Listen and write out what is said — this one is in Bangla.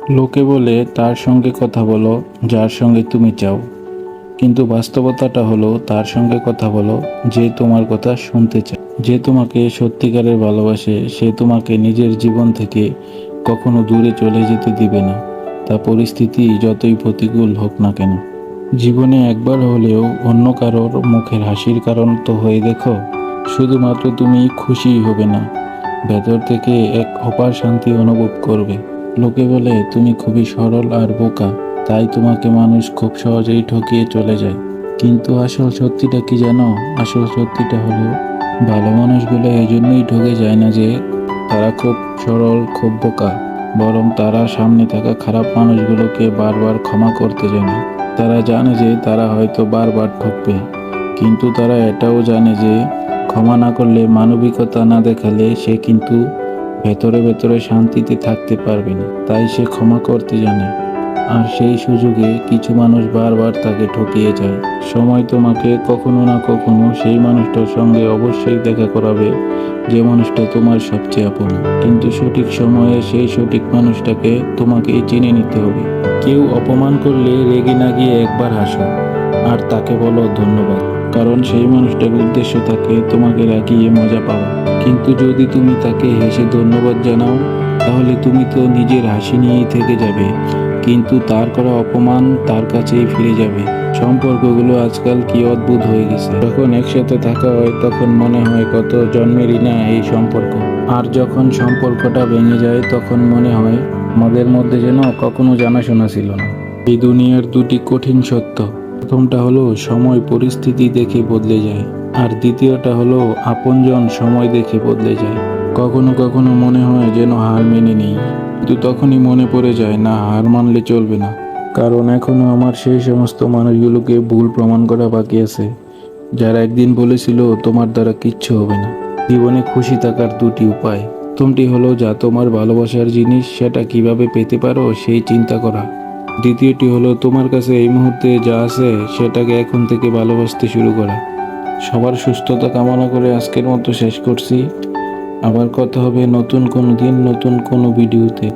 লোকে বলে তার সঙ্গে কথা বলো যার সঙ্গে তুমি চাও, কিন্তু বাস্তবতাটা হলো তার সঙ্গে কথা বলো যে তোমার কথা শুনতে চায়। যে তোমাকে সত্যিকারের ভালোবাসে সে তোমাকে নিজের জীবন থেকে কখনো দূরে চলে যেতে দিবে না, তা পরিস্থিতি যতই প্রতিকূল হোক না কেন। জীবনে একবার হলেও অন্য কারোর মুখের হাসির কারণ তো হয়ে দেখো। শুধুমাত্র তুমি খুশিই হবে না, ভেতর থেকে এক অপার শান্তি অনুভব করবে। লোকে বলে তুমি খুবই সরল আর বোকা, তাই তোমাকে মানুষ খুব সহজেই ঠকিয়ে চলে যায়। কিন্তু আসল সত্যিটা কি জানো? আসল সত্যিটা হলো ভালো মানুষগুলো এই জন্যই ঠকে যায় না যে তারা খুব সরল খুব বোকা, বরং তারা সামনে থাকা খারাপ মানুষগুলোকে বারবার ক্ষমা করতে জানে। তারা জানে যে তারা হয়তো বারবার ঠকবে, কিন্তু তারা এটাও জানে যে ক্ষমা না করলে, মানবিকতা না দেখালে সে কিন্তু ভেতরে ভেতরে শান্তিতে থাকতে পারবে না। তাই সে ক্ষমা করতে জানে। আর সেই সুযোগে কিছু মানুষ বারবার তাকে ঠকিয়ে যায়। সময় তোমাকে কখনো না কখনো সেই মানুষটার সঙ্গে অবশ্যই দেখা করাবে যে মানুষটা তোমার সবচেয়ে আপন। কিন্তু সঠিক সময়ে সেই সঠিক মানুষটাকে তোমাকেই চিনে নিতে হবে। কেউ অপমান করলে রেগে না গিয়ে একবার হাসো আর তাকে বলো ধন্যবাদ, কারণ সেই মানুষটার উদ্দেশ্য থাকে তোমাকে রাগিয়ে মজা পাওয়া। কিন্তু যদি তুমি তাকে হেসে ধন্যবাদ জানাও, তাহলে তুমি তো নিজের হাসি নিয়েই থেকে যাবে, কিন্তু তার করা অপমান তার কাছেই ফিরে যাবে। সম্পর্কগুলো আজকাল কি অদ্ভুত হয়ে গেছে। যখন একসাথে থাকা হয় তখন মনে হয় কত জন্মেরই না এই সম্পর্ক, আর যখন সম্পর্কটা ভেঙে যায় তখন মনে হয় আমাদের মধ্যে যেন কখনো জানাশোনা ছিল না। এই দুনিয়ার দুটি কঠিন সত্য, প্রথমটা হলো সময় পরিস্থিতি দেখে বদলে যায়, আর দ্বিতীয়টা হলো আপনজন সময় দেখে বদলে যায়। কখনো কখনো মনে হয় যেন হার মেনে নেই, কিন্তু তখনই মনে পড়ে যায় না, হার মানলে চলবে না, কারণ এখনো আমার সেই সমস্ত মানুষগুলোকে ভুল প্রমাণ করা বাকি আছে, যারা একদিন বলেছিল তোমার দ্বারা কিচ্ছু হবে না। জীবনে খুশি থাকার দুটি উপায়, প্রথমটি হলো যা তোমার ভালোবাসার জিনিস সেটা কিভাবে পেতে পারো সেই চিন্তা করা। দ্বিতীয়টি হলো তোমার কাছে এই মুহূর্তে যা আছে সেটাকে এখন থেকে ভালোবাসতে শুরু করা। সবার সুস্থতা কামনা করে আজকের মতো শেষ করছি। আবার কথা হবে নতুন কোনো দিন নতুন কোনো ভিডিওতে।